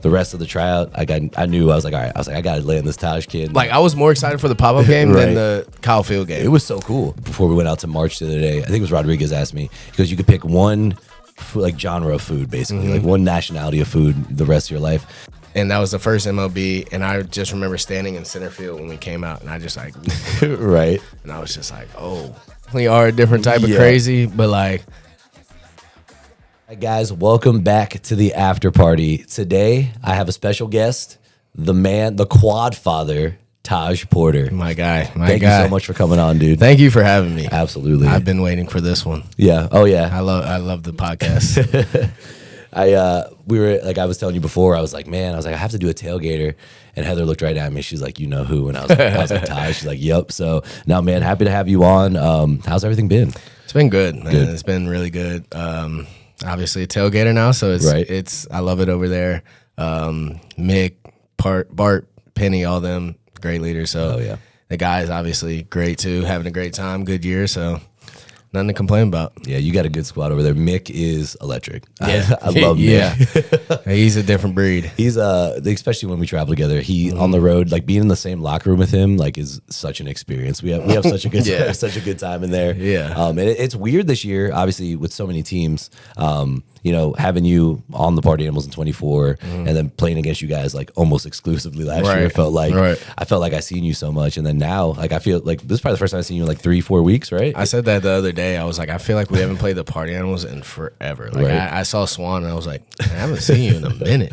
the rest of the tryout, I knew I was like, all right, I got to land this Taj kid. Like, I was more excited for the pop-up game Right. than the Kyle Field game. It was so cool. Before we went out to March the other day, I think it was Rodriguez asked me, because you could pick one like genre of food, basically, like one nationality of food the rest of your life. And that was the first MLB, and I just remember standing in center field when we came out, and I just like, Right. and I was just like, oh, we are a different type of Yeah. crazy, but like, Hi guys, welcome back to the after party. Today, I have a special guest, the quad father, Taj Porter. my guy. Thank you so much for coming on, dude. Thank you for having me. Absolutely. I've been waiting for this one. Yeah. Oh yeah. I love the podcast. I was telling you before, I was like, I have to do a tailgater. And Heather looked right at me. She's like, you know who? And I was like, Taj. She's like, yep. So now, man, happy to have you on. How's everything been? It's been good, man. Good. It's been really good. Obviously a tailgater now, so I love it over there. Mick, Bart, Penny, all them great leaders. So the guys obviously great too, having a great time, good year. So nothing to complain about. Yeah, you got a good squad over there. Mick is electric. Yeah. I love Mick. Yeah. He's a different breed. He's especially when we travel together. He on the road, like being in the same locker room with him, like is such an experience. We have such a good such a good time in there. Yeah. And it's weird this year, obviously with so many teams. Having you on the Party Animals in 24 and then playing against you guys like almost exclusively last year. It felt like I felt like I seen you so much, and then now like I feel like this is probably the first time I've seen you in like 3-4 weeks, right? I said that the other day. I was like, I feel like we haven't played the Party Animals in forever. Like I saw Swan and I was like, I haven't seen you in a minute.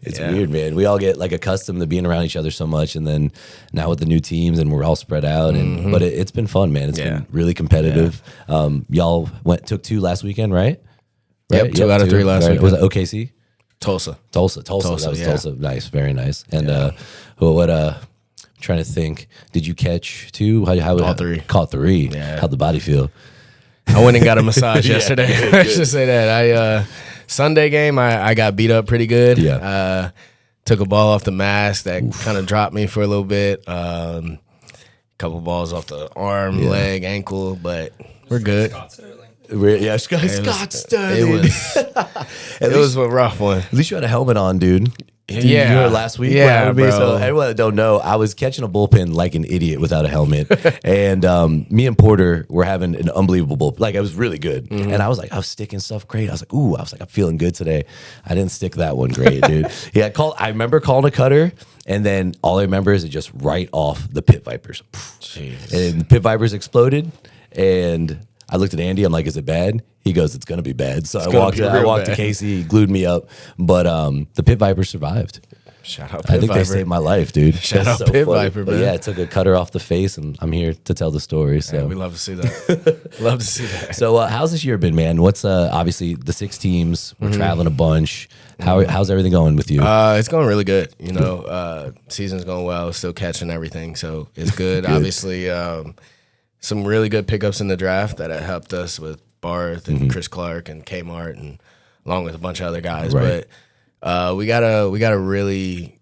It's weird, man. We all get like accustomed to being around each other so much, and then now with the new teams, and we're all spread out. And but it's been fun, man. It's been really competitive. Y'all took 2 last weekend, right? Yep, 2 out of 3 last weekend. Was it OKC? Tulsa. That was Tulsa. Nice, very nice. And trying to think. Did you catch 2? How 3. Caught 3. Yeah. How'd the body feel? I went and got a massage yesterday. I should say that. Sunday game, I got beat up pretty good. Yeah. Took a ball off the mask that kind of dropped me for a little bit. Couple balls off the arm, leg, ankle, but we're good. Yeah, Scott Sterling. It was a rough one. At least you had a helmet on, dude. Yeah. You were last week. Yeah, bro. So everyone that don't know, I was catching a bullpen like an idiot without a helmet. And me and Porter were having an unbelievable bullpen. Like, it was really good. And I was sticking stuff great. I was like, I'm feeling good today. I didn't stick that one great, dude. I remember calling a cutter, and then all I remember is it just right off the Pit Vipers. Jeez. And the Pit Vipers exploded, and I looked at Andy. I'm like, is it bad? He goes, it's going to be bad. So I walked to Casey. He glued me up. But the Pit Vipers survived. Shout out Pit I think Viper. they saved my life, dude. Shout That's out so Pit funny. Viper, But man. yeah, it took a cutter off the face, and I'm here to tell the story. So Yeah, we love to see that. Love to see that. So how's this year been, man? What's obviously the 6 teams? We're traveling a bunch. How's everything going with you? It's going really good. Season's going well. Still catching everything, so it's good. Obviously, some really good pickups in the draft that have helped us with Barth and Chris Clark and Kmart, and along with a bunch of other guys. Right. But we got a really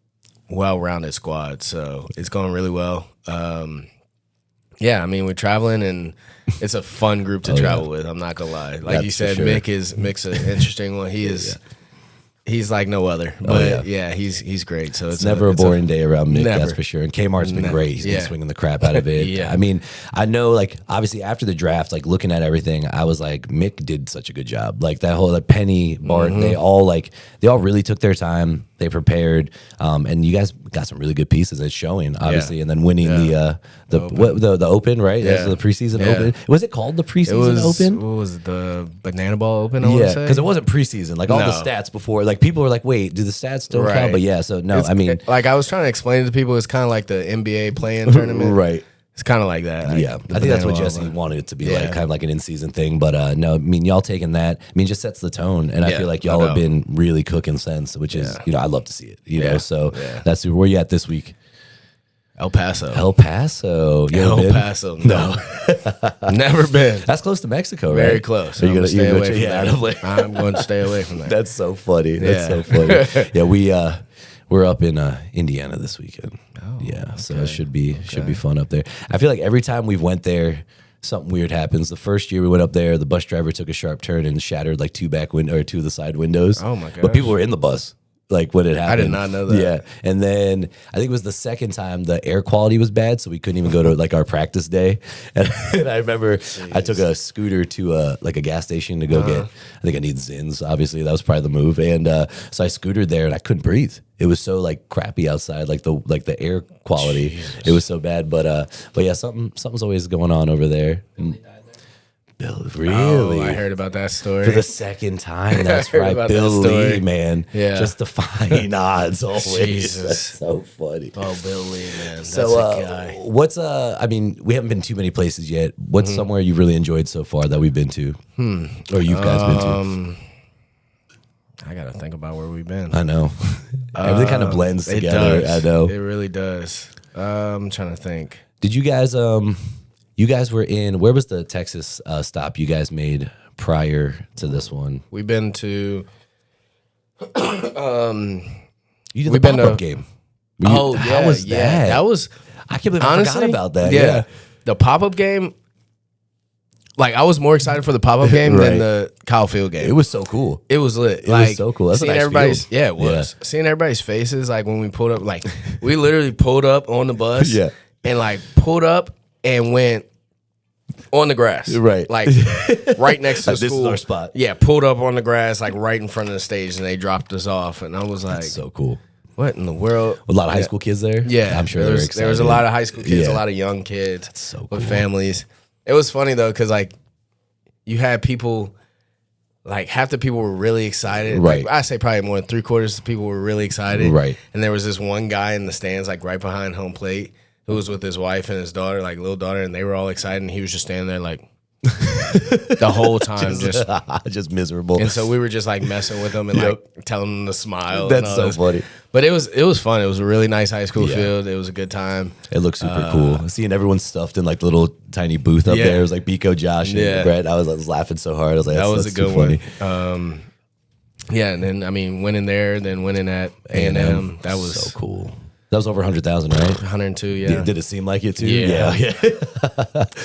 well-rounded squad, so it's going really well. We're traveling, and it's a fun group to travel with. I'm not gonna lie. Like That's you said, for sure. Mick's an interesting one. He is. He's like no other, but he's great. So it's never a boring day around Mick, never. that's for sure. And Kmart's been great. He's been swinging the crap out of it. Yeah. I mean, I know, like, obviously after the draft, like looking at everything, I was like, Mick did such a good job. Like that whole Penny, Bart, they all really took their time. They prepared, and you guys got some really good pieces. It's showing, obviously, and then winning the Open, right? Yeah. That's the preseason Open. Was it called the preseason Open? What was it, the Banana Ball Open? Yeah, because it wasn't preseason. Like all the stats before, like people were like, "Wait, do the stats still count?" But yeah, so no, I was trying to explain it to people. It's kind of like the NBA play-in tournament, right? It's kind of like that. I think that's what Jesse wanted it to be like, kind of like an in-season thing. But no, y'all taking that, just sets the tone, and I feel like y'all have been really cooking since, which is, I love to see it. You know, so that's where you at this week. El Paso. El Paso. No. Never been. That's close to Mexico, right? Very close. I'm going to stay away from that. I'm going to stay away from that. That's so funny. That's so funny. Yeah, we're up in Indiana this weekend. So it should be fun up there. I feel like every time we've went there, something weird happens. The first year we went up there, the bus driver took a sharp turn and shattered like 2 of the side windows. Oh my gosh. But people were in the bus. like when it happened. I did not know that. Yeah, and then I think it was the second time the air quality was bad, so we couldn't even go to like our practice day. And I remember I took a scooter to like a gas station to go get. I think I need Zins. Obviously, that was probably the move. And so I scootered there, and I couldn't breathe. It was so like crappy outside, like the air quality. Jesus. It was so bad. But yeah, something's always going on over there. Bill, really? Oh, I heard about that story. For the second time, that's right. Bill Lee, man. Yeah. Just defying odds always. Jesus. That's so funny. Oh, Bill Lee, man. That's So, a guy. what's, I mean, we haven't been too many places yet. What's somewhere you've really enjoyed so far that we've been to? Or you guys been to? I got to think about where we've been. I know. Everything kind of blends together. Does. I know. It really does. I'm trying to think. Did you guys, you guys were in, where was the Texas stop you guys made prior to this one? We've been to, You did we've the been pop-up to- game. Oh, yeah. How was that? That was, I can't believe I honestly, forgot about that. Yeah. The pop-up game, like I was more excited for the pop-up game Right. than the Kyle Field game. It was so cool. It was lit. It was so cool. That's a seeing nice everybody's field. yeah, it was. Seeing everybody's faces, like when we pulled up, like we literally pulled up on the bus, Yeah. and like pulled up and went on the grass, Right. like right next to the This is school. our spot. Yeah, pulled up on the grass, like right in front of the stage, and they dropped us off, and I was like, So cool. "What in the world?" A lot of high school kids there. Yeah, I'm sure there they were was, excited. there was a lot of high school kids, Yeah. a lot of young kids so with cool. families. It was funny though, because like you had people, like half the people were really excited. Right. Like, I say probably more than 3/4 of the people were really excited. Right. And there was this one guy in the stands, like right behind home plate, who was with his wife and his daughter, like little daughter, and they were all excited, and he was just standing there like the whole time, just. just miserable. And so we were just like messing with him and like telling him to smile. and That's all so this. funny. But it was fun. It was a really nice high school Yeah. field. It was a good time. It looked super cool. Seeing everyone stuffed in like little tiny booth up Yeah. there. It was like Biko, Josh, and Yeah. Brett. I was laughing so hard. I was like, That was a that's good too funny. one. Yeah, and then I mean, winning there, then winning at A&M. That was so cool. That was over 100,000, right? 102. Yeah, Did it seem like it too? Yeah. Yeah.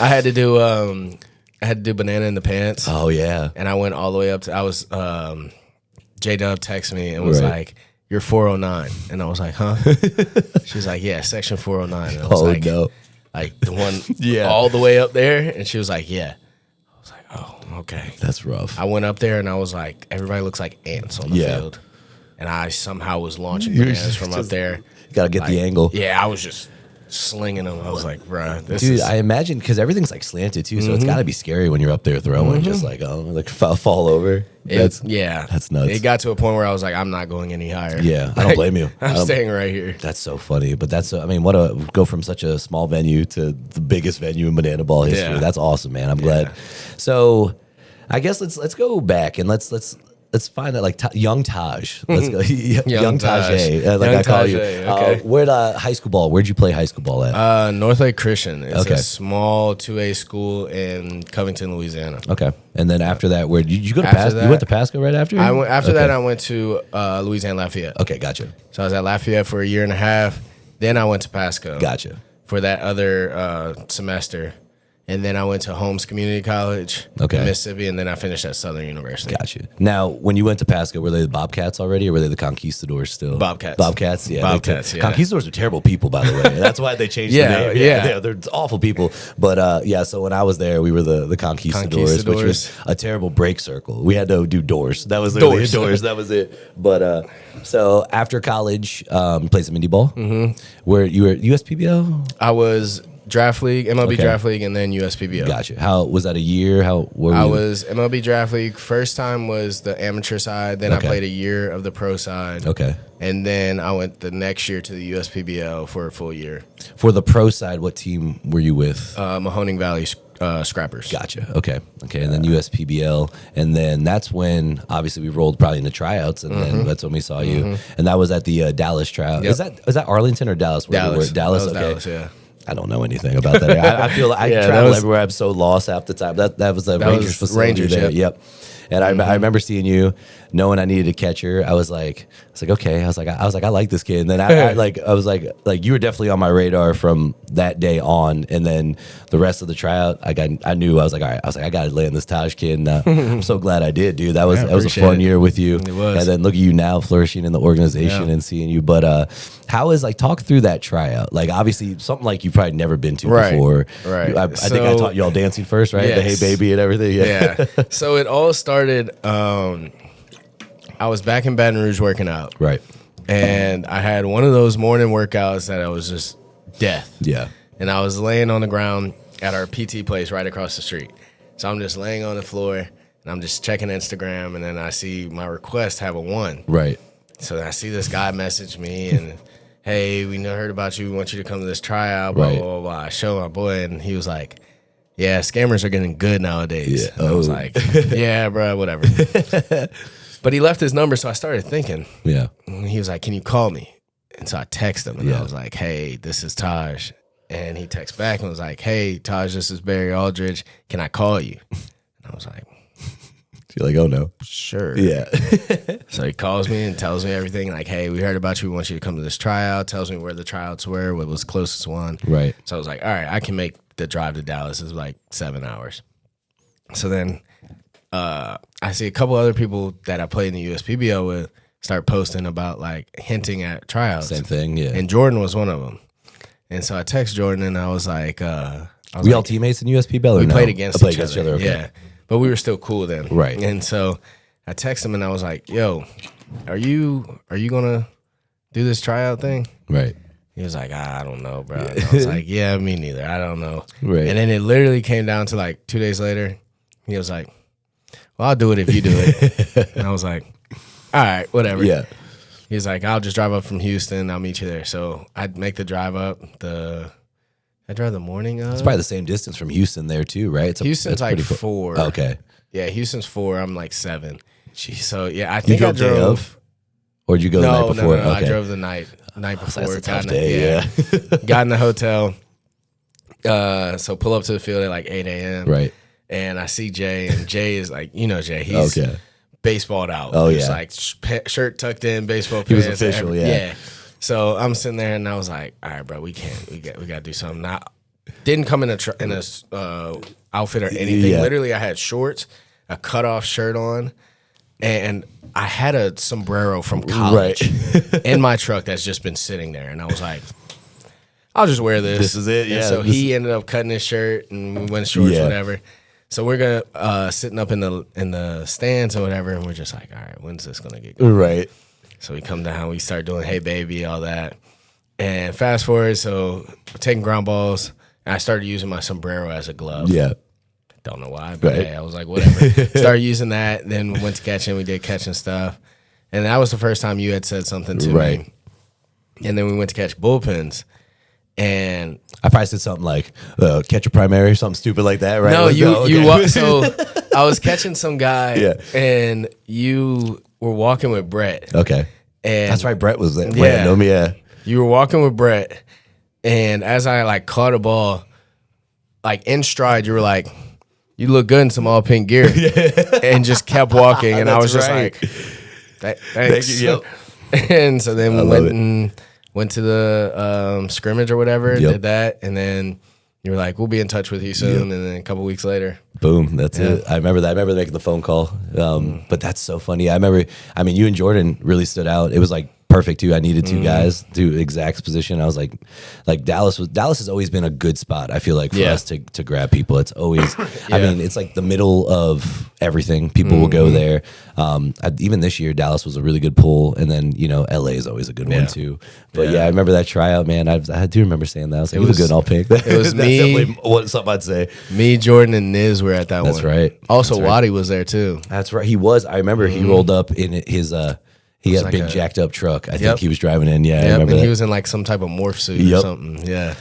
I had to do banana in the pants, Oh yeah. and I went all the way up to. I was J Dub texted me and was Right. like, "You're 409," and I was like, "Huh?" She's like, "Yeah, section 409." And I was Oh like, no. like the one Yeah. all the way up there, and she was like, "Yeah." I was like, "Oh, okay." That's rough. I went up there and I was like, everybody looks like ants on the Yeah. field. And I somehow was launching You're bananas from up just- there. Gotta get the angle. Yeah, I was just slinging them. I was like, bruh, this Dude, is... I imagine because everything's like slanted too, so it's got to be scary when you're up there throwing, just like like fall over. That's that's nuts. It got to a point where I was like, I'm not going any higher. Yeah, I don't blame you. I I'm don't- staying right here. That's so funny, but that's I mean, go from such a small venue to the biggest venue in banana ball history. Yeah. That's awesome, man. I'm glad. So, I guess let's go back and let's find that like young Taj. Let's go, young Taj. Like Young I call you. Tajay, okay. Where'd high school ball? Where'd you play high school ball at? North Lake Christian. It's Okay. a small 2A school in Covington, Louisiana. Okay, and then after that, where did you go to After Pasco? You that- went to Pasco right after? I went, after Okay. that, I went to Louisiana Lafayette. Okay, gotcha, So I was at Lafayette for a year and a half. Then I went to Pasco. gotcha. For that other semester. And then I went to Holmes Community College Okay. in Mississippi, and then I finished at Southern University. Gotcha. Now, when you went to Pasco, were they the Bobcats already, or were they the Conquistadors still? Bobcats. Bobcats, yeah. Bobcats, yeah. Conquistadors are terrible people, by the way. That's why they changed Yeah, the name. yeah. They're awful people. But yeah, so when I was there, we were the Conquistadors, which was a terrible break circle. We had to do doors. That was literally doors. That was it. But so after college, you played some indie ball. Mm-hmm. Where you were USPBL? I was Draft League, MLB Okay. Draft League, and then USPBL. Gotcha. How was that a year? I was MLB Draft League. First time was the amateur side. Then Okay. I played a year of the pro side. Okay. And then I went the next year to the USPBL for a full year. For the pro side, what team were you with? Mahoning Valley Scrappers. Gotcha. Okay. And then USPBL, and then that's when obviously we rolled probably into tryouts, and then that's when we saw you, and that was at the Dallas tryout. Yep. Is that Arlington or Dallas? Where you Dallas. were? Dallas. That was Okay. Dallas, yeah. I don't know anything about that. I feel like I Yeah, that travel was- everywhere. I'm so lost half the time. That was the That Rangers was facility Rangers, there. yep. And I remember seeing you, knowing I needed to catch her. I was like, okay. I was like, I like this kid. And then I was like, you were definitely on my radar from that day on. And then the rest of the tryout, I knew I was like, all right. I was like, I got to land this Taj kid. And I'm so glad I did, dude. That was a fun year with you. It was. And then look at you now, flourishing in the organization and seeing you. But how is like talk through that tryout? Like obviously something like you've probably never been to before. Right. I think I taught you all dancing first, right? Yes. The Hey Baby and everything. Yeah. So it all started. I was back in Baton Rouge working out. Right. And I had one of those morning workouts that I was just death. Yeah. And I was laying on the ground at our PT place right across the street. So I'm just laying on the floor and I'm just checking Instagram, and then I see my request have a 1. Right. So I see this guy message me and, hey, we heard about you. We want you to come to this tryout, blah, Right. blah, blah, blah. I show my boy, and he was like, yeah, scammers are getting good nowadays. Yeah. And I was like, yeah, bro, whatever. But he left his number, so I started thinking. Yeah. And he was like, can you call me? And so I texted him, and Yeah. I was like, hey, this is Taj. And he texted back and was like, hey, Taj, this is Barry Aldridge. Can I call you? And I was like, You're like, oh no. sure. Yeah. So he calls me and tells me everything, like, hey, we heard about you. We want you to come to this tryout. Tells me where the tryouts were, what was closest one. Right. So I was like, all right, I can make the drive to Dallas. It's like 7 hours. So then I see a couple other people that I played in the USPBL with start posting about, like, hinting at tryouts. Same thing. Yeah. And Jordan was one of them. And so I text Jordan, and I was like, we all teammates in USP Bell? we played against each other. Okay. Yeah. But we were still cool then. Right. And so I texted him, and I was like, yo, are you gonna do this tryout thing? Right. He was like, I don't know, bro. And I was like, yeah, me neither. I don't know. Right. And then it literally came down to like 2 days later. He was like, well, I'll do it if you do it. And I was like, all right, whatever. Yeah. He was like, I'll just drive up from Houston. I'll meet you there. So I'd make the drive up. I drive the morning up. It's probably the same distance from Houston there too, right? Houston's like 4. Okay. Yeah, Houston's 4. I'm like 7. Jeez. So yeah, I You think I drove day drove. of? Or did you go the night before? No. Okay. I drove the night before. That's a tough Got day, got in the hotel. So pull up to the field at like 8 a.m. Right. And I see Jay, and Jay is like, Jay, he's Okay. baseballed out. Oh, Just yeah. like shirt tucked in, baseball He was pants, official, yeah. So I'm sitting there, and I was like, all right, bro, we got to do something. Didn't come in a outfit or anything. Yeah. Literally, I had shorts, a cutoff shirt on, and I had a sombrero from college in my truck that's just been sitting there. And I was like, I'll just wear this. This is it, And yeah. so he ended up cutting his shirt, and we went shorts, Yeah. whatever. So we're gonna sitting up in the stands or whatever, and we're just like, all right, when's this gonna get going? Right. So we come down, we start doing Hey Baby, all that. And fast forward, so we're taking ground balls, and I started using my sombrero as a glove. Yeah. Don't know why, but Right. hey, I was like, whatever. Started using that, then we went to catching, we did catching stuff. And that was the first time you had said something to Right. me. And then we went to catch bullpens. And I probably said something like catch a primary or something stupid like that, right? no, Like, okay. so I was catching some guy, Yeah. and you were walking with Brett. Okay. And That's right. Brett was there. Yeah. Random, yeah. You were walking with Brett, and as I like caught a ball, like in stride, you were like, "You look good in some all pink gear," and just kept walking. And I was just right. like, "Thanks." Thank you. Yep. And so then we love went to the scrimmage or whatever, Yep. did that, and then you were like, "We'll be in touch with you soon." And then a couple weeks later, Boom. That's it. I remember that. I remember making the phone call. But that's so funny. I mean, you and Jordan really stood out. It was like perfect too. I needed two guys to exact position. I was like Dallas has always been a good spot. I feel like for us to grab people. It's always, I mean, it's like the middle of everything. People will go there. Even this year, Dallas was a really good pull. And then, LA is always a good one too. But I remember that tryout, man. I do remember saying that. I was like, it was good in all pink. It was me. That's something I'd say. Me, Jordan, and Niz were at that one. That's right. Also, That's right. Waddy was there too. That's right. He was. I remember he rolled up in his he had a like big a- jacked up truck. I think he was driving in. Yeah, I Yep, remember and that. he was in like some type of morph suit or Yep. something. Yeah.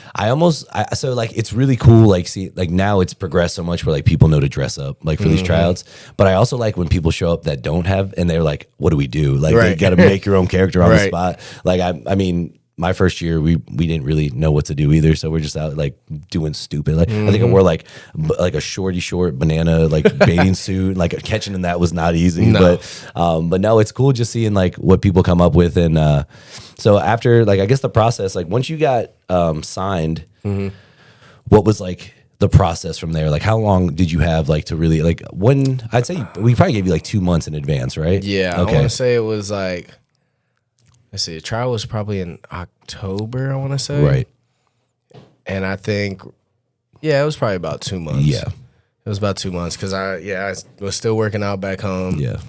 So like it's really cool. Like now it's progressed so much where like people know to dress up like for these tryouts. But I also like when people show up that don't have and they're like, what do we do? Like they Right. got to make your own character on the Right. spot. Like I mean. my first year, we didn't really know what to do either, so we're just out like doing stupid. Like I think I wore like a short banana like bathing suit. Like catching in that was not easy, but no, it's cool just seeing like what people come up with. And so after like I guess the process, like once you got signed, what was like the process from there? Like how long did you have like to really like when I'd say we probably gave you like 2 months in advance, right? Yeah, okay. I want to say it was like. Let's see, the trial was probably in October, I want to say. Right. And I think, it was probably about 2 months. Yeah. It was about 2 months because I was still working out back home. Yeah.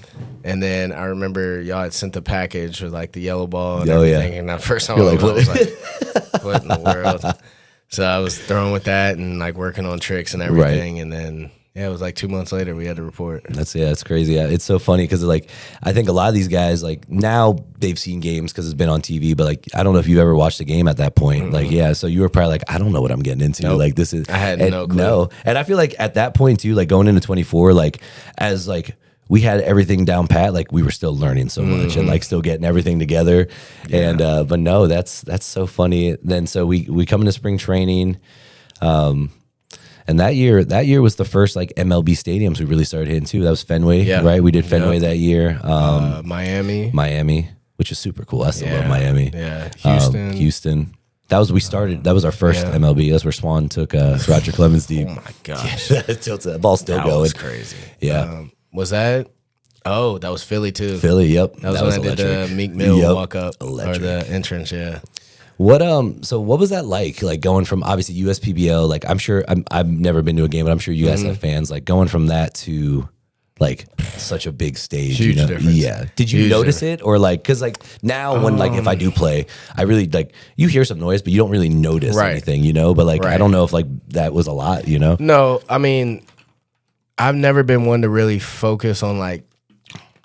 And then I remember y'all had sent the package with like the yellow ball and everything. Yeah. And that first time I was like, what in the world? So I was thrown with that and like working on tricks and everything. Right. And then it was like 2 months later we had to report. That's crazy. Yeah, it's so funny because like I think a lot of these guys like now they've seen games because it's been on TV, but like I don't know if you've ever watched a game at that point. Like so you were probably like I don't know what I'm getting into. Nope. Like this is I had no clue. No, and I feel like at that point too, like going into 24, like as like we had everything down pat, like we were still learning so much and like still getting everything together. Yeah. And but no, that's so funny. Then so we come into spring training. And that year was the first like MLB stadiums we really started hitting too. That was Fenway, right? We did Fenway that year. Miami, which is super cool. I still love Miami. Yeah, Houston. That was our first MLB. That's where Swan took Roger Clemens deep. Oh my gosh, that ball's still going. That was crazy. Yeah, was that? Oh, that was Philly too. Philly, yep. That was when I did the Meek Mill walk up or the entrance. Yeah. What so what was that like going from obviously USPBL, like I'm sure I've never been to a game, but I'm sure you guys have fans, like going from that to like such a big stage. Huge difference. Yeah. Did you notice it or like because like now when like if I do play, I really like you hear some noise but you don't really notice anything, but like I don't know if like that was a lot, No, I mean I've never been one to really focus on like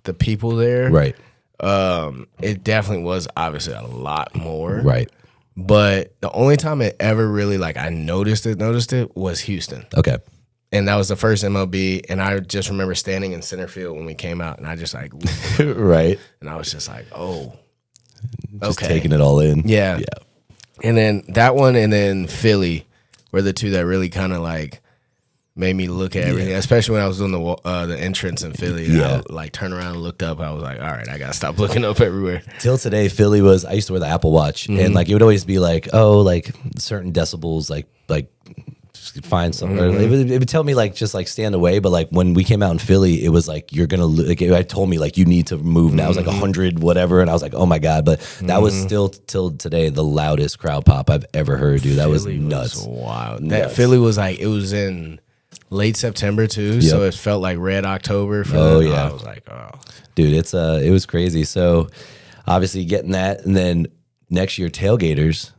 the people there. Right. It definitely was obviously a lot more. Right. But the only time it ever really like I noticed it was Houston. Okay. And that was the first MLB, and I just remember standing in center field when we came out, and I just like right. And I was just like, oh, just taking it all in. Yeah. Yeah. And then that one and then Philly were the two that really kind of like made me look at everything, especially when I was doing the entrance in Philly. Yeah. I like turned around and looked up. I was like, all right, I gotta stop looking up everywhere. Till today, Philly was, I used to wear the Apple Watch and like it would always be like, oh, like certain decibels, like find something. It would tell me like just like stand away. But like when we came out in Philly, it was like you're gonna like it told me like you need to move now. It was like 100 whatever, and I was like, oh my god. But that was still till today the loudest crowd pop I've ever heard, dude. That Philly was nuts. Was wild. That Philly was like it was in late September too, so it felt like Red October. I was like, oh, dude, it was crazy. So obviously getting that, and then next year Tailgaters.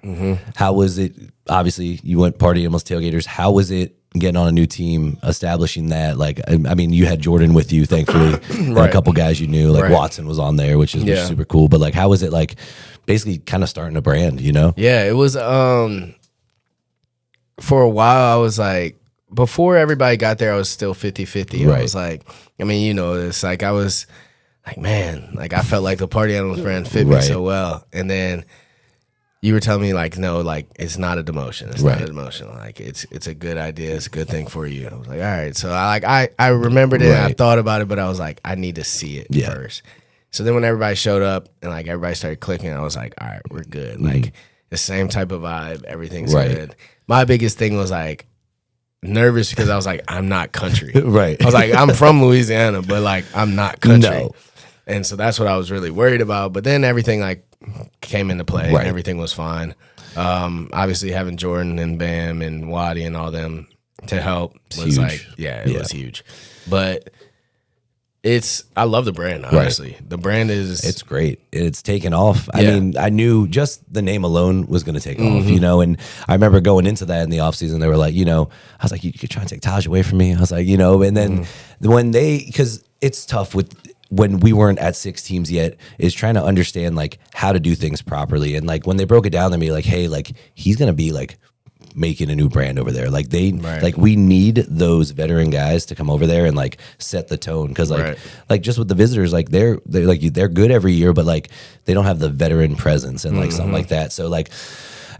How was it? Obviously, you went Party Animals Tailgaters. How was it getting on a new team, establishing that? Like, I mean, you had Jordan with you, thankfully, and a couple guys you knew. Like Watson was on there, which is super cool. But like, how was it like? Basically, kind of starting a brand, Yeah, it was. For a while, I was like. Before everybody got there, I was still 50-50. I was like, I mean, it's like I was like, man, like I felt like the Party Animals brand fit me so well. And then you were telling me like, no, like it's not a demotion. It's not a demotion. Like it's a good idea. It's a good thing for you. I was like, all right. So I remembered it. And I thought about it, but I was like, I need to see it first. So then when everybody showed up and like everybody started clicking, I was like, all right, we're good. Like the same type of vibe. Everything's good. My biggest thing was like, nervous because I was like, I'm not country. I was like, I'm from Louisiana, but like I'm not country. No. And so that's what I was really worried about. But then everything like came into play and everything was fine. Obviously having Jordan and Bam and Waddy and all them to help was huge. Like, it was huge. But I love the brand, honestly. The brand it's great. It's taken off. I mean, I knew just the name alone was going to take off, and I remember going into that in the offseason, they were like, I was like, you could try and take Taj away from me. I was like, and then because it's tough when we weren't at 6 teams yet, is trying to understand like how to do things properly. And like when they broke it down to me, like, hey, like he's going to be like making a new brand over there. Like like we need those veteran guys to come over there and like set the tone. Because like just with the visitors, like they're good every year, but like they don't have the veteran presence and like something like that. So like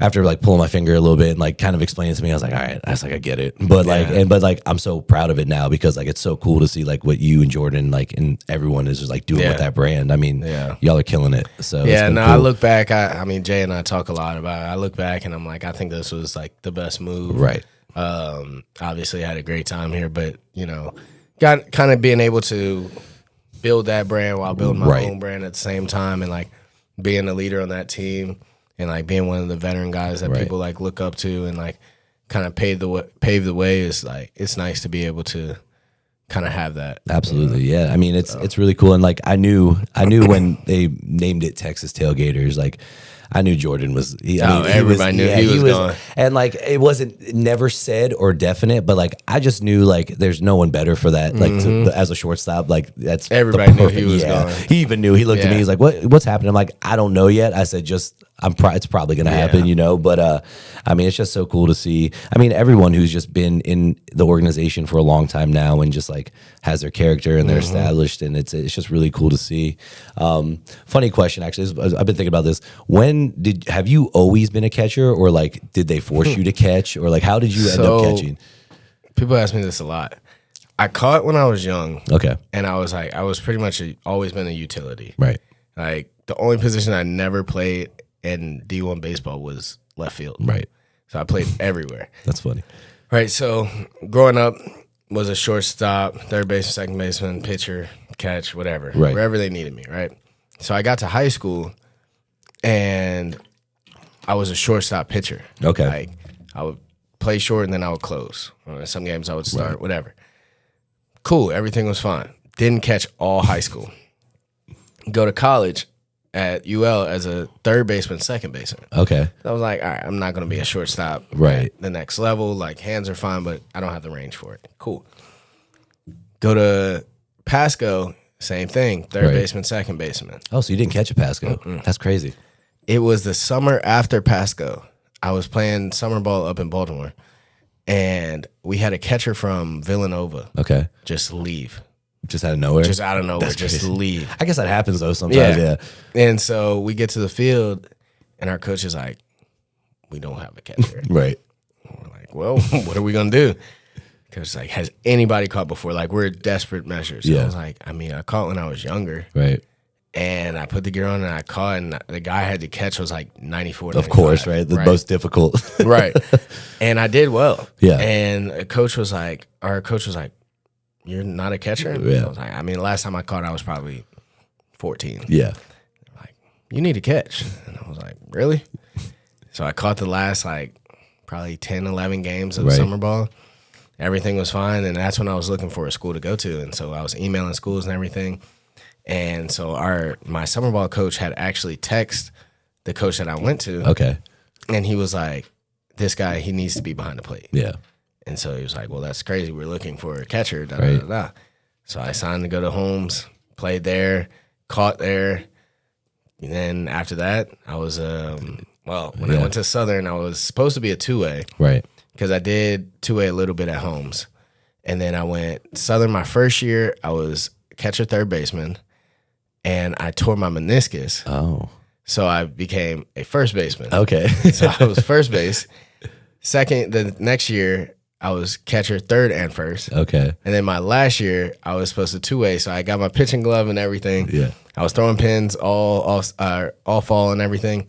after like pulling my finger a little bit and like kind of explaining to me, I was like, all right, I get it. But like, I'm so proud of it now because like, it's so cool to see like what you and Jordan, like, and everyone is just like doing with that brand. I mean, y'all are killing it. So yeah, no, cool. I look back, I mean, Jay and I talk a lot about it. I look back and I'm like, I think this was like the best move. Right. Obviously I had a great time here, but you know, got kind of being able to build that brand while building my own brand at the same time and like being a leader on that team. And like being one of the veteran guys that people like look up to and like kind of pave the way is like it's nice to be able to kind of have that. Absolutely, yeah. I mean, it's really cool. And like I knew when they named it Texas Tailgaters, like I knew Jordan was. Everybody knew he was going. And like it wasn't never said or definite, but like I just knew like there's no one better for that. Like as a shortstop, like that's everybody knew he was going. He even knew. He looked at me. He's like, "What's happening?" I'm like, "I don't know yet." I said, "Just it's probably going to happen, you know." But I mean, it's just so cool to see. I mean, everyone who's just been in the organization for a long time now and just like has their character and they're established, and it's just really cool to see. Funny question, actually. I've been thinking about this. Have you always been a catcher, or like did they force you to catch, or like how did you end up catching? People ask me this a lot. I caught when I was young. Okay. And I was like, I was pretty much always been a utility. Right. Like the only position I never played in D1 baseball was left field. Right. So I played everywhere. That's funny. Right. So growing up was a shortstop, third baseman, second baseman, pitcher, catch, whatever. Right. Wherever they needed me. Right. So I got to high school and I was a shortstop pitcher. Okay. Like I would play short and then I would close. Some games I would start, whatever. Cool. Everything was fine. Didn't catch all high school. Go to college at UL as a third baseman, second baseman. Okay. I was like, all right, I'm not going to be a shortstop right at the next level. Like, hands are fine, but I don't have the range for it. Cool. Go to Pasco, same thing. Third baseman, second baseman. Oh, so you didn't catch a Pasco. That's crazy. It was the summer after Pasco. I was playing summer ball up in Baltimore, and we had a catcher from Villanova. Okay. Just leave. Just out of nowhere? Just out of nowhere. That's just crazy. Leave. I guess that happens, though, sometimes, yeah. And so we get to the field, and our coach is like, we don't have a catcher. Right. And we're like, well, what are we going to do? Because, like, has anybody caught before? Like, we're desperate measures. So I was like, I mean, I caught when I was younger. Right. And I put the gear on and I caught, and the guy I had to catch was like 94. Of course, right? The most difficult. Right. And I did well. Yeah. And our coach was like, you're not a catcher? Yeah. I was like, I mean, last time I caught, I was probably 14. Yeah. Like, you need to catch. And I was like, really? So I caught the last, like, probably 10, 11 games of summer ball. Everything was fine. And that's when I was looking for a school to go to. And so I was emailing schools and everything. And so my summer ball coach had actually texted the coach that I went to. Okay. And he was like, this guy, he needs to be behind the plate. Yeah. And so he was like, well, that's crazy. We're looking for a catcher. Da, da, da, da. So I signed to go to Holmes, played there, caught there. And then after that, I was, when I went to Southern, I was supposed to be a two-way. Right. Because I did two-way a little bit at Holmes. And then I went Southern my first year. I was catcher, third baseman. And I tore my meniscus. Oh. So I became a first baseman. Okay. So I was first base. Second, the next year, I was catcher, third, and first. Okay. And then my last year, I was supposed to two-way. So I got my pitching glove and everything. Yeah. I was throwing pins all fall and everything.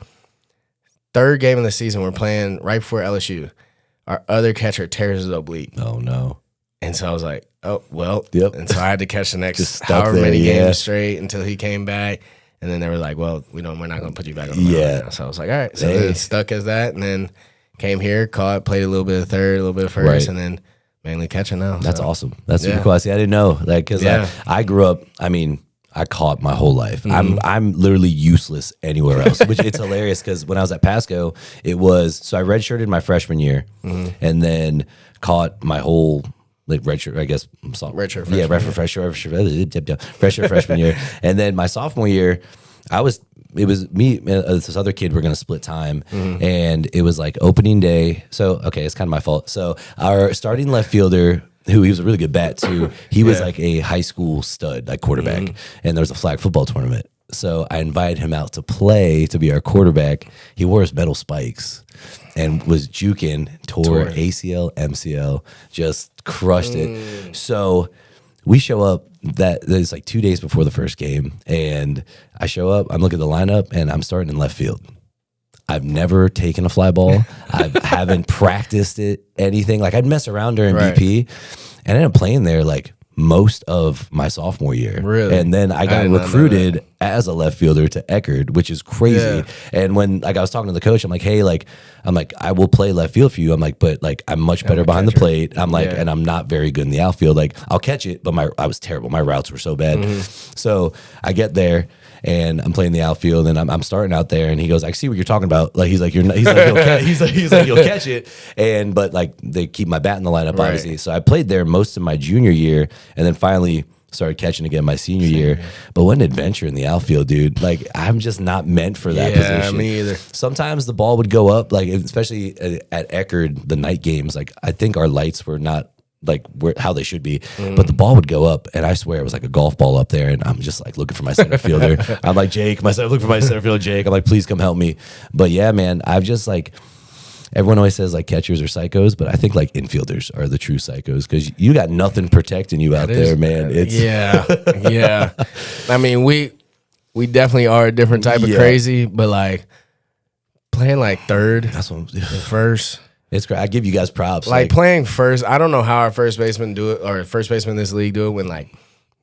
Third game of the season, we're playing right before LSU. Our other catcher tears his oblique. Oh, no. And so I was like, oh, well. Yep. And so I had to catch the next however many games straight until he came back. And then they were like, well, we're not going to put you back on the mound now. So I was like, all right. So then stuck as that. And then came here, caught, played a little bit of third, a little bit of first, and then mainly catching now. That's awesome. That's super cool. See, I didn't know. Like, because I grew up, I mean, I caught my whole life. I'm literally useless anywhere else, which it's hilarious because when I was at Pasco, it was, so I redshirted my freshman year and then caught my whole, like redshirt, I guess. Redshirt freshman year. Freshman freshman year. And then my sophomore year, It was me and this other kid were going to split time, and it was like opening day. So, okay, it's kind of my fault. So our starting left fielder, he was a really good bat too, he was like a high school stud, like quarterback, and there was a flag football tournament. So I invited him out to play, to be our quarterback. He wore his metal spikes and was juking, tore ACL, MCL, just crushed it. So we show up, it's like 2 days before the first game, and I show up, I'm looking at the lineup, and I'm starting in left field. I've never taken a fly ball. I haven't practiced it, anything. Like, I'd mess around during BP, and I ended up playing there like most of my sophomore year. Really? And then I got recruited as a left fielder to Eckerd, which is crazy. And when like I was talking to the coach, I'm like, hey, like, I will play left field for you. I'm like, but like, I'm much better behind the plate. I'm like, and I'm not very good in the outfield. Like, I'll catch it, but I was terrible. My routes were so bad. So I get there, and I'm playing the outfield, and I'm starting out there, and he goes, I see what you're talking about. Like, he's like, you'll catch it. But like, they keep my bat in the lineup, obviously. So I played there most of my junior year, and then finally started catching again my senior year. But what an adventure in the outfield, dude. Like, I'm just not meant for that position. Me either. Sometimes the ball would go up, like, especially at Eckerd, the night games, like, I think our lights were not like how they should be, but the ball would go up, and I swear it was like a golf ball up there, and I'm just like looking for my center fielder. I'm like, Jake, looking for my center fielder, Jake. I'm like, please come help me. But yeah, man, I've just like, everyone always says like catchers are psychos, but I think like infielders are the true psychos, because you got nothing protecting you out there, man. It's yeah. I mean, we definitely are a different type of crazy, but like playing like third, that's what first. It's great. I give you guys props. Like playing first, I don't know how our first baseman do it, or first baseman in this league do it, when like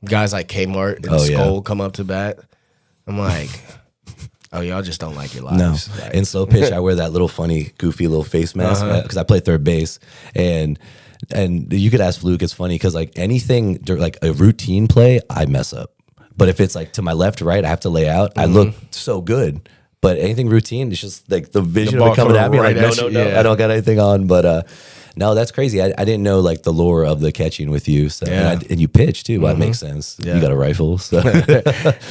guys like Kmart and Skull come up to bat. I'm like, oh, y'all just don't like your lives. No. Like, in slow pitch, I wear that little funny, goofy little face mask because I play third base. And you could ask Fluke, it's funny because like anything, like a routine play, I mess up. But if it's like to my left, right, I have to lay out, I look so good. But anything routine, it's just like the vision of it coming at me. Right, like, no, I don't got anything on. But no, that's crazy. I didn't know like the lore of the catching with you. So and you pitch too. Well, that makes sense. Yeah. You got a rifle. So.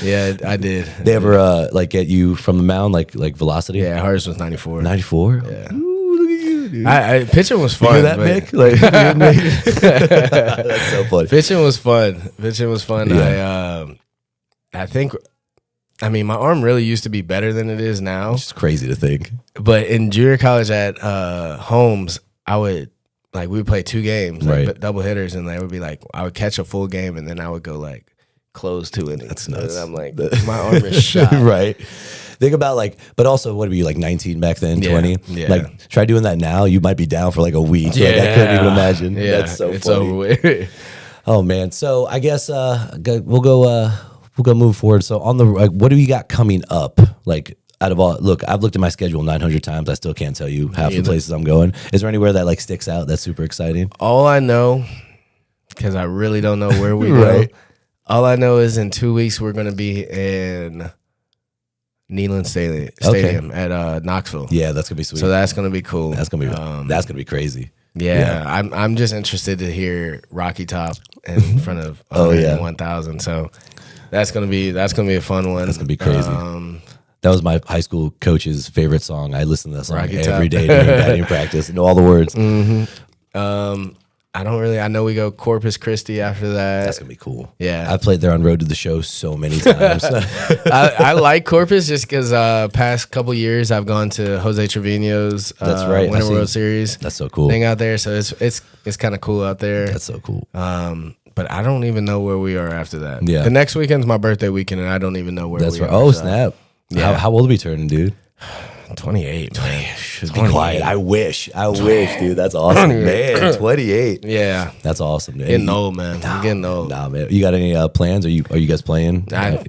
Yeah, I did. They ever like get you from the mound like velocity? Yeah, ours was 94. 94? Yeah. Ooh, look at you, dude. Pitching was fun. You hear that, Mick? Like, that's so funny. Pitching was fun. Yeah. I think. I mean, my arm really used to be better than it is now. It's crazy to think. But in junior college at Holmes, I would we would play 2 games, like double hitters, and they would be like, I would catch a full game, and then I would go like close 2 innings. That's nuts. And I'm like, my arm is shot. Right. Think about like, but also what were you like 19 back then, 20? Yeah. Like try doing that now. You might be down for like a week. Yeah. Like, I couldn't even imagine. Yeah. That's so it's funny. over with. Oh man. So I guess we'll go move forward. So on the what do you got coming up? Like out of all, look, I've looked at my schedule 900 times. I still can't tell you half the places I'm going. Is there anywhere that like sticks out that's super exciting? All I know, because I really don't know where we go. All I know is in 2 weeks we're going to be in Neyland Stadium at Knoxville. Yeah, that's gonna be sweet. So that's gonna be cool. That's gonna be crazy. Yeah. I'm just interested to hear Rocky Top in front of 1,000. So that's gonna be a fun one. That's gonna be crazy. That was my high school coach's favorite song. I listen to that song every day during batting practice. I know all the words. I know we go Corpus Christi after that. That's gonna be cool. Yeah, I played there on Road to the Show so many times. I like Corpus just because past couple years I've gone to Jose Trevino's Winter World Series. That's so cool thing out there. So it's kind of cool out there. That's so cool. But I don't even know where we are after that. Yeah, the next weekend's my birthday weekend, and I don't even know where. That's we right. are. Oh snap! Yeah, how old are we turning, dude? 28. 28. Be quiet. I wish, dude. That's awesome, man. 28. Yeah, that's awesome, dude. Getting old, man. I'm getting old. Nah, man. You got any plans? Are you guys playing?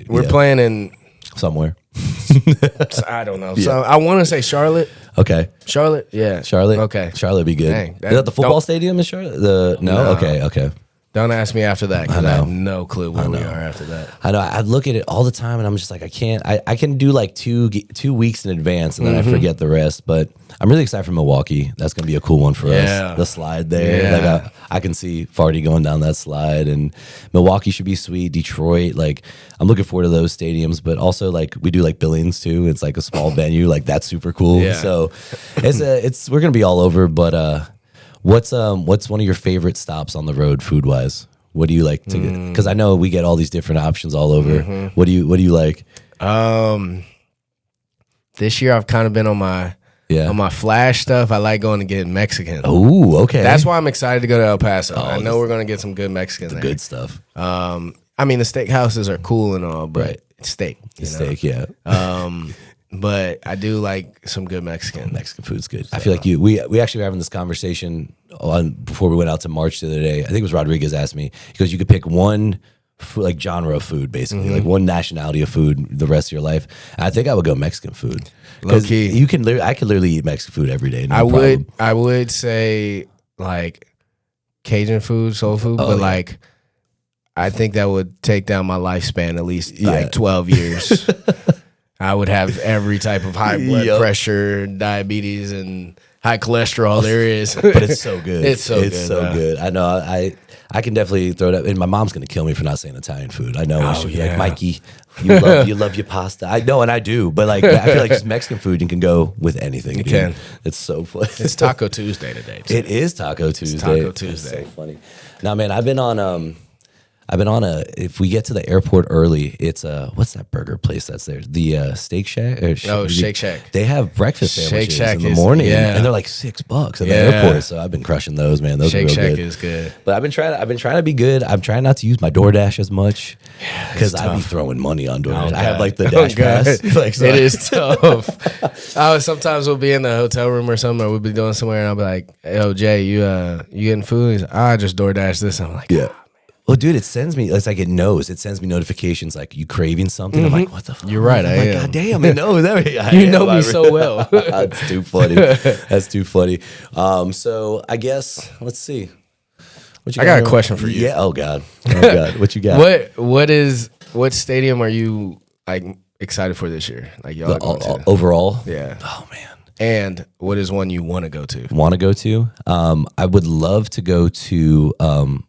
We're playing in somewhere. I don't know. So I want to say Charlotte. Okay. Charlotte. Yeah. Charlotte. Okay. Charlotte would be good. Dang, is that the football stadium in Charlotte? No. Okay. Don't ask me after that because I have no clue where we are after that. I know. I look at it all the time, and I'm just like, I can't. I can do like 2 weeks in advance, and then I forget the rest. But I'm really excited for Milwaukee. That's gonna be a cool one for us. The slide there, like I can see Farty going down that slide, and Milwaukee should be sweet. Detroit, like I'm looking forward to those stadiums, but also like we do like Billings too. It's like a small venue, like that's super cool. So we're gonna be all over, but. What's one of your favorite stops on the road food wise? What do you like to get? Because I know we get all these different options all over. What do you like? This year I've kind of been on my flash stuff. I like going to get Mexican. Oh, okay. That's why I'm excited to go to El Paso. I know we're gonna get some good Mexican there. Good stuff. I mean the steakhouses are cool and all, but it's steak. Steak, yeah. But I do like some good Mexican. Mexican food's good. So. I feel like we actually were having this conversation before we went out to March the other day. I think it was Rodriguez asked me, he goes, you could pick one like genre of food, basically, like one nationality of food the rest of your life. And I think I would go Mexican food. Low key. I could literally eat Mexican food every day. I would say like Cajun food, soul food, but like I think that would take down my lifespan at least like 12 years. I would have every type of high blood pressure, diabetes, and high cholesterol there is. But it's so good. It's so good. I know. I can definitely throw it up. And my mom's going to kill me for not saying Italian food. I know. She'll be like, Mikey, you love your pasta. I know, and I do. But like, I feel like just Mexican food, you can go with anything. You can. It's so funny. It's Taco Tuesday today, too. It is Taco Tuesday. It's Taco Tuesday. It's so funny. Now, man, I've been on if we get to the airport early, it's what's that burger place that's there? The Steak Shack? Shake Shack. They have breakfast sandwiches Shake Shack in the morning, yeah. and they're like $6 at the airport. So I've been crushing those, man. Those Shake are real Shack good. is good. But I've been trying to be good. I'm trying not to use my DoorDash as much because I be throwing money on DoorDash. I have like the Dash Pass. Like, so it is tough. Sometimes we'll be in the hotel room or something, or we'll be doing somewhere, and I'll be like, "Yo, Jay, you getting food?" He's like, I just DoorDash this. I'm like, yeah. Well, dude, it sends me. It's like it knows. It sends me notifications like you craving something. I'm like, what the fuck? You're right. I'm like, God damn, it knows everything. You know me so well. That's too funny. That's too funny. So I guess let's see. I got a question for you. Yeah. Oh God. What you got? What stadium are you like excited for this year? Like y'all overall? Yeah. Oh man. And what is one you want to go to? I would love to go to.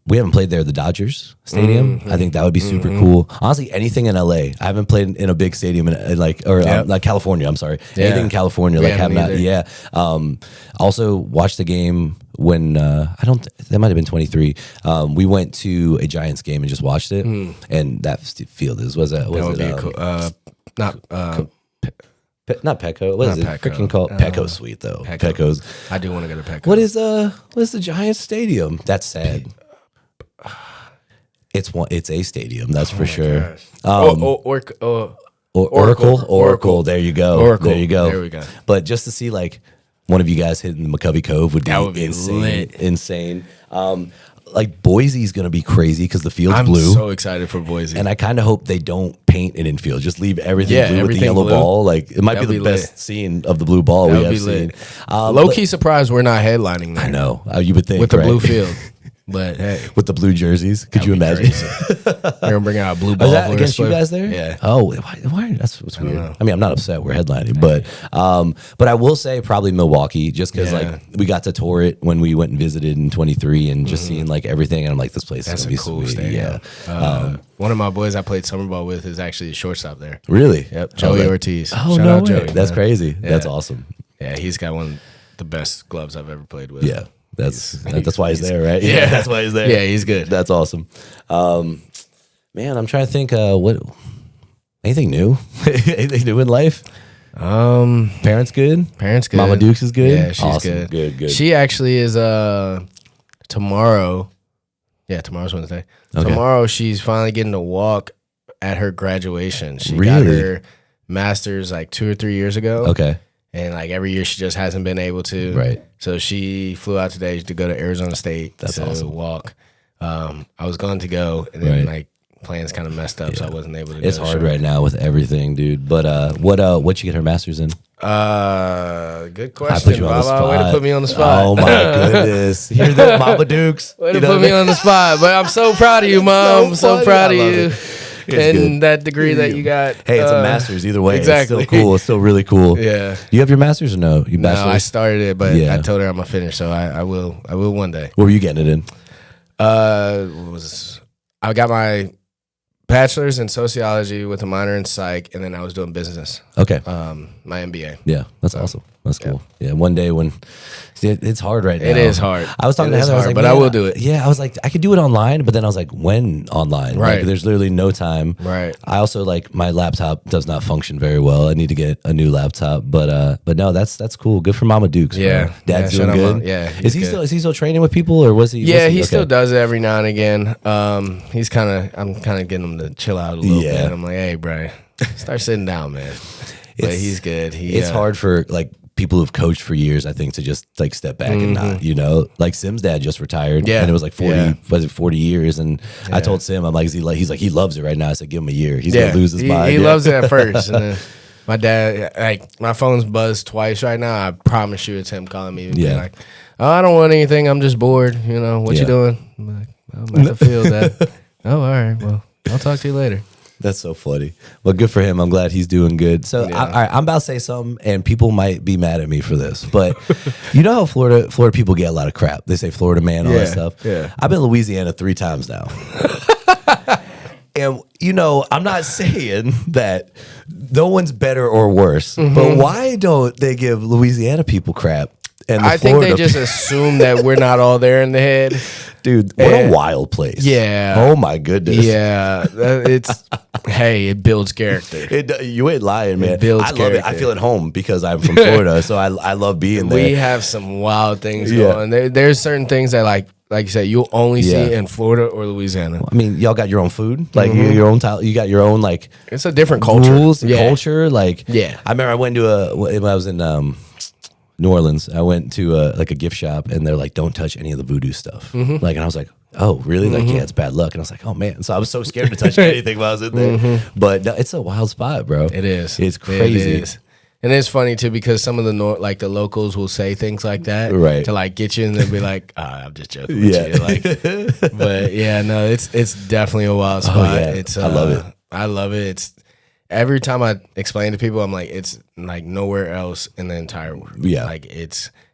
We haven't played there, the Dodgers Stadium. I think that would be super cool. Honestly, anything in LA. I haven't played in a big stadium in like California. I'm sorry, anything in California. We like have not. either. Yeah. Also watched the game when that might have been 23. We went to a Giants game and just watched it, and that field was cool. Not Petco. What is it? Freaking called Petco's sweet though. Petco's. I do want to go to Petco. What is the Giants Stadium? That's sad. It's a stadium. That's for sure. Oracle. There you go. Oracle. There you go. There we go. But just to see like one of you guys hitting the McCovey Cove would be insane. Lit. Insane. Like Boise's gonna be crazy because the field's blue. I'm so excited for Boise, and I kind of hope they don't paint an infield. Just leave everything blue with the yellow ball. Like it might be the best scene of the blue ball we have seen. Low key surprised we're not headlining there. I know you would think with the blue field, but hey, with the blue jerseys, could you imagine? We're gonna bring out a blue ball. Is that against you guys there? Yeah. Oh, why? That's what's weird. I mean, I'm not upset we're headlining, but I will say probably Milwaukee, just because like we got to tour it when we went and visited in 23, and just seeing like everything, and I'm like, this place is gonna be cool. Stadium. Yeah. One of my boys I played summer ball with is actually a shortstop there. Really? Yep. Joey Ortiz. Oh, shout out Joey. That's crazy. Yeah. That's awesome. Yeah, he's got one of the best gloves I've ever played with. Yeah. That's why he's there, right? Yeah, that's why he's there. Yeah, he's good. That's awesome. Man, I'm trying to think. Anything new? Anything new in life? Parents good. Mama Dukes is good. Yeah, she's awesome. Good. She actually is tomorrow. Yeah, tomorrow's Wednesday. Okay. Tomorrow she's finally getting to walk at her graduation. She got her master's like 2 or 3 years ago. Okay. And like every year she just hasn't been able to. Right. So she flew out today to go to Arizona State to awesome. walk. I was going to go, and then like plans kind of messed up, so I wasn't able to. It's hard right now with everything, dude. But what you get her master's in? Good question, Baba. Way to put me on the spot. Oh my goodness! Hear that, Mama Dukes? Way to put me on the spot. But I'm so proud of you, Mom. I'm so proud of you. And that degree that you got. Hey, it's a master's either way. Exactly. It's still cool. It's still really cool. Yeah. Do you have your master's or no? You No, bachelor's? I started it, but I told her I'm gonna finish, so I will one day. What were you getting it in? I got my bachelor's in sociology with a minor in psych, and then I was doing business. Okay. My MBA. Yeah, that's awesome. That's cool. Yeah, one day when it's hard right now. It is hard. I was talking to Heather, I was like, but I will do it. Yeah, I was like, I could do it online, but then I was like, when online? Right. Like, there's literally no time. Right. I also like my laptop does not function very well. I need to get a new laptop, but no, that's cool. Good for Mama Dukes. Yeah, bro. Dad's doing good. Yeah, is he still training with people, or was he? Yeah, he still does it every now and again. I'm kind of getting him to chill out a little bit. I'm like, hey, bro, start sitting down, man. But he's good. It's hard for like people who've coached for years, I think, to just like step back and not, like Sim's dad just retired, and it was like 40 years, and I told Sim, I'm like, he's like, he loves it right now. I said, give him a year. He's gonna lose his mind. He loves it at first, and then my dad, like, my phone's buzzed twice right now. I promise you, it's him calling me. Yeah, like, oh, I don't want anything. I'm just bored. You know what you doing? I'm like, I'm at the field. That. Oh, all right. Well, I'll talk to you later. That's so funny. Well, good for him. I'm glad he's doing good. So I'm about to say something, and people might be mad at me for this, but you know how Florida people get a lot of crap. They say Florida man, all that stuff. Yeah. I've been to Louisiana 3 times now. And, I'm not saying that no one's better or worse, but why don't they give Louisiana people crap? And I think they just assume that we're not all there in the head. Dude, what a wild place. Yeah. Oh, my goodness. Yeah. Hey, it builds character. You ain't lying, man. It builds I love it. I feel at home because I'm from Florida, so I love being there. We have some wild things going. There's certain things that, like you said, you'll only see in Florida or Louisiana. I mean, y'all got your own food, like your own. You got your own, like, it's a different culture. Rules, culture, like. Yeah. I remember I went to when I was in New Orleans. I went to a gift shop, and they're like, "Don't touch any of the voodoo stuff." Like, and I was like, "Oh, really?" Like, yeah, it's bad luck. And I was like, "Oh man!" So I was so scared to touch anything while I was in there. But no, it's a wild spot, bro. It is. It's crazy. It is. And it's funny too because some of the locals will say things like that to like get you, and they'll be like, "I'm just joking with you." Like, but yeah, no, it's definitely a wild spot. Oh, yeah. It's I love it. I love it. It's every time I explain to people, I'm like, it's like nowhere else in the entire world. Yeah, like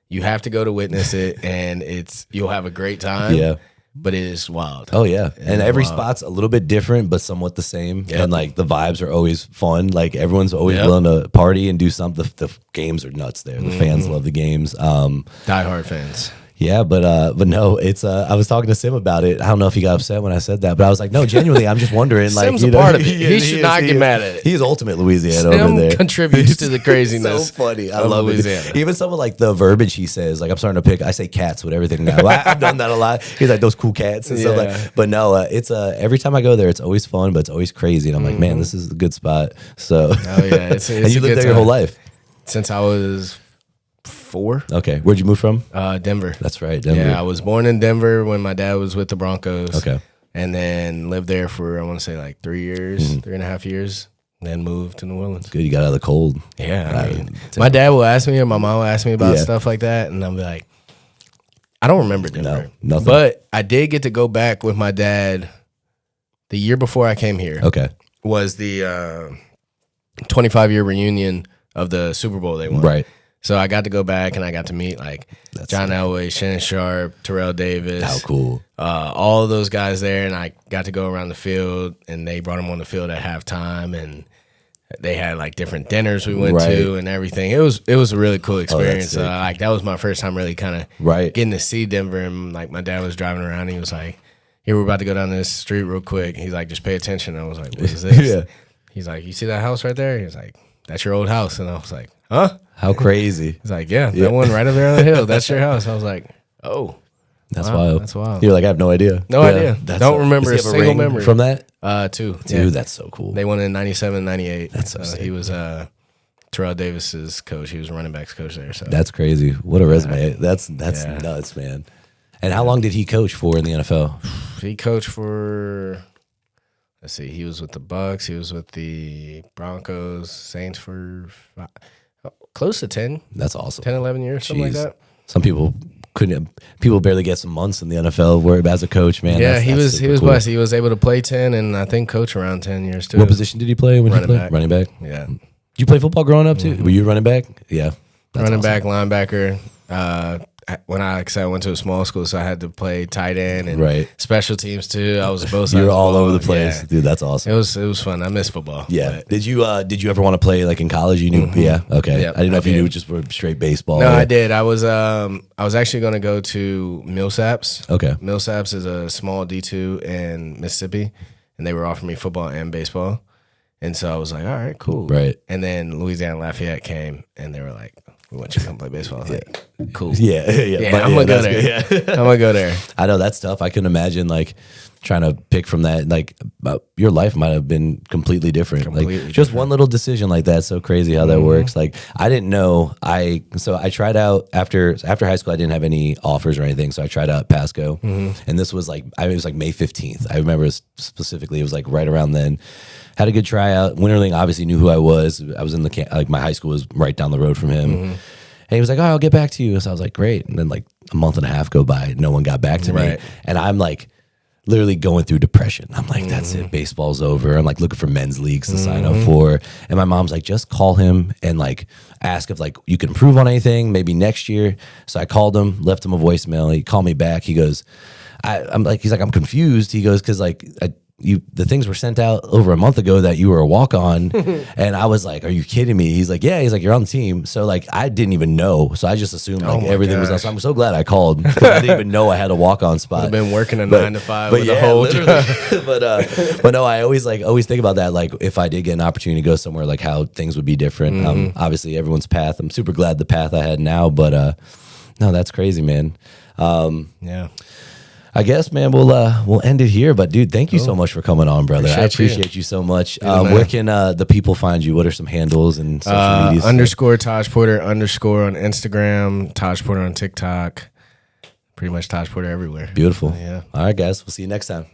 you have to go to witness it, and you'll have a great time. Yeah. But it is wild. Oh, yeah. And every spot's a little bit different, but somewhat the same. Yep. And, like, the vibes are always fun. Like, everyone's always willing to party and do something. The games are nuts there. The fans love the games. Diehard fans. Yeah, but no, it's I was talking to Sim about it. I don't know if he got upset when I said that, but I was like, no, genuinely, I'm just wondering. Like, Sim's a part of it. He should not get mad at it. He's ultimate Louisiana Sim over there. Contributes to the craziness. So funny. I love Louisiana. Even some of like the verbiage he says. Like, I'm starting to pick. I say cats with everything now. I've done that a lot. He's like, those cool cats and stuff like. But no, it's every time I go there, it's always fun, but it's always crazy. And I'm like, man, this is a good spot. So. Oh yeah, it's and you lived there your whole life since I was 4. Okay, where'd you move from? Denver. That's right, Denver. Yeah, I was born in Denver when my dad was with the Broncos. Okay, and then lived there for I want to say like 3 years, 3.5 years. Then moved to New Orleans. Good, you got out of the cold. Yeah, I mean, my dad will ask me or my mom will ask me about stuff like that, and I'll be like, I don't remember Denver. No, nothing. But I did get to go back with my dad the year before I came here. Okay, was the 25-year reunion of the Super Bowl they won. Right. So I got to go back and I got to meet like John Elway, Shannon Sharp, Terrell Davis. How cool. All of those guys there, and I got to go around the field, and they brought them on the field at halftime, and they had like different dinners we went to and everything. It was a really cool experience. Like that was my first time really kind of getting to see Denver, and like my dad was driving around, and he was like, "Here, we're about to go down this street real quick." He's like, "Just pay attention." I was like, "What is this?" He's like, "You see that house right there?" He's like, "That's your old house." And I was like, "Huh?" How crazy. He's like, yeah, that one right up there on the hill. That's your house. I was like, oh. That's wild. That's wild. You're like, I have no idea. No idea. Don't remember a single memory. From that? 2. Dude, that's so cool. They won in 97, 98. That's so sick. He was Terrell Davis's coach. He was running backs coach there. So that's crazy. What a resume. That's nuts, man. And how long did he coach for in the NFL? He coached for let's see, he was with the Bucks, he was with the Broncos, Saints for close to 10. That's awesome. 10, 11 years, something like that. Some people people barely get some months in the NFL where as a coach, man. Yeah, he was cool. Blessed. He was able to play 10 and I think coach around 10 years too. What position did he play when he played? Back. Running back. Yeah. Did you play football growing up too? Were you running back? Yeah. Running back, linebacker. When I went to a small school, so I had to play tight end and special teams too. I was both sides. You were all over the place, dude. That's awesome. It was fun. I miss football. Yeah. Did you ever want to play like in college? You knew? Yeah. Okay. Yep, I didn't know if you knew just for straight baseball. No, I did. I was actually going to go to Millsaps. Okay. Millsaps is a small D2 in Mississippi, and they were offering me football and baseball, and so I was like, all right, cool. Right. And then Louisiana Lafayette came, and they were like, we want you to come play baseball. I was like, cool. Yeah, I'm going to go there. Yeah. I'm going to go there. I know that's tough. I can imagine like trying to pick from that. Like your life might have been completely different. Just one little decision like that. So crazy how that works. Like I didn't know. So I tried out after high school. I didn't have any offers or anything. So I tried out Pasco, and this was like it was like May 15th. I remember specifically. It was like right around then. Had a good tryout. Winterling obviously knew who I was. I was in the camp, like my high school was right down the road from him. And he was like, "Oh, I'll get back to you." So I was like, "Great." And then like a month and a half go by, no one got back to me, and I'm like literally going through depression. I'm like, "That's it, baseball's over." I'm like looking for men's leagues to sign up for, and my mom's like, "Just call him and like ask if like you can improve on anything, maybe next year." So I called him, left him a voicemail. He called me back. He goes, "I'm like," he's like, "I'm confused." He goes, "Because like the things were sent out over a month ago that you were a walk-on." And I was like, "Are you kidding me?" He's like, "Yeah." He's like, "You're on the team." So like I didn't even know. So I just assumed like everything was. So I'm so glad I called because I didn't even know I had a walk-on spot. I've been working a 9 to 5 with a whole job. but no, I always think about that. Like if I did get an opportunity to go somewhere, like how things would be different. Obviously everyone's path. I'm super glad the path I had now, but no, that's crazy, man. Yeah. I guess, man, we'll end it here. But dude, thank you so much for coming on, brother. I appreciate you so much. Where can the people find you? What are some handles and social media? _ Taj Porter _ on Instagram, Taj Porter on TikTok. Pretty much Taj Porter everywhere. Beautiful. Yeah. All right, guys. We'll see you next time.